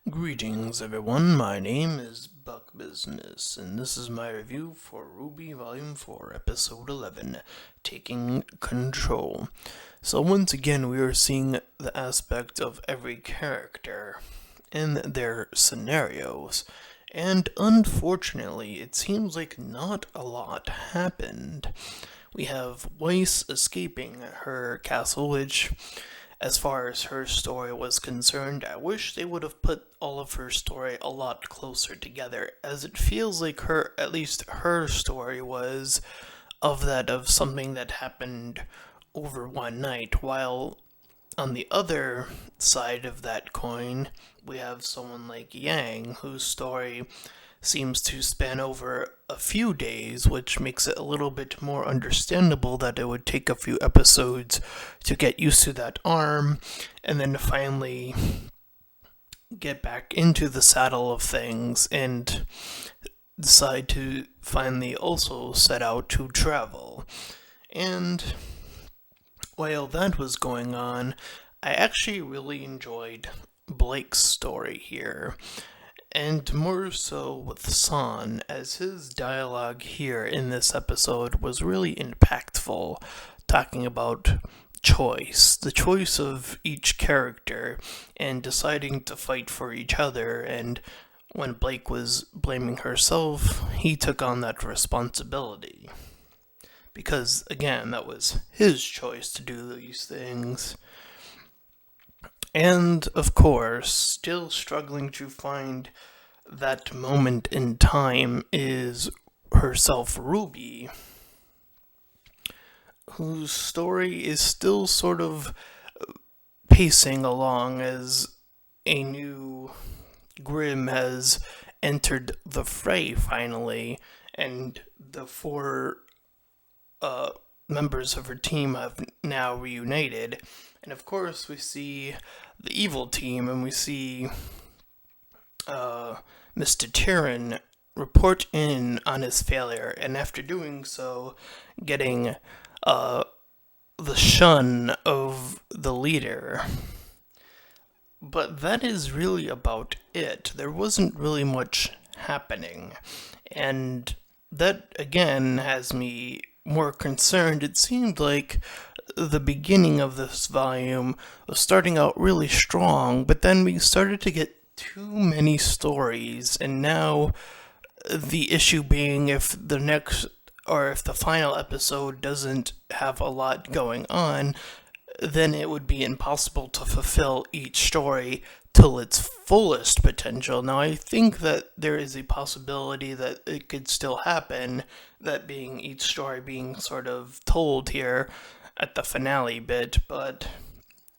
Greetings everyone, my name is Buck Business, and this is my review for RWBY Volume 4, Episode 11, Taking Control. So once again, we are seeing the aspect of every character in their scenarios, and unfortunately, it seems like not a lot happened. We have Weiss escaping her castle, which, as far as her story was concerned, I wish they would have put all of her story a lot closer together, as it feels like at least her story was of something that happened over one night, while on the other side of that coin, we have someone like Yang, whose story seems to span over a few days, which makes it a little bit more understandable that it would take a few episodes to get used to that arm, and then finally get back into the saddle of things and decide to finally also set out to travel. And while that was going on, I actually really enjoyed Blake's story here, and more so with San, as his dialogue here in this episode was really impactful, talking about choice, the choice of each character, and deciding to fight for each other, and when Blake was blaming herself, he took on that responsibility. Because, again, that was his choice to do these things. And, of course, still struggling to find that moment in time is herself, RWBY, whose story is still sort of pacing along as a new Grimm has entered the fray finally, and the four members of her team have now reunited. And of course, we see the evil team, and we see Mr. Tyrion report in on his failure, and after doing so, getting the shun of the leader. But that is really about it. There wasn't really much happening, and that again has me more concerned. It seemed like the beginning of this volume was starting out really strong, but then we started to get too many stories, and now the issue being if the final episode doesn't have a lot going on, then it would be impossible to fulfill each story till its fullest potential. Now, I think that there is a possibility that it could still happen, that being each story being sort of told here at the finale bit, but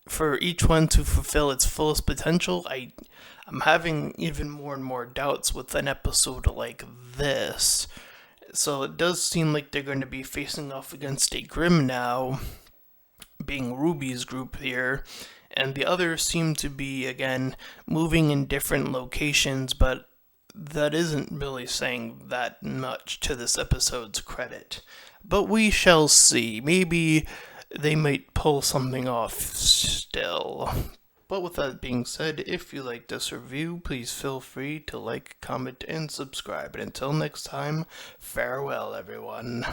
for each one to fulfill its fullest potential, I'm having even more and more doubts with an episode like this. So it does seem like they're going to be facing off against a Grimm now, being RWBY's group here, and the others seem to be, again, moving in different locations, but that isn't really saying that much to this episode's credit. But we shall see. Maybe they might pull something off still. But with that being said, if you like this review, please feel free to like, comment, and subscribe. And until next time, farewell everyone.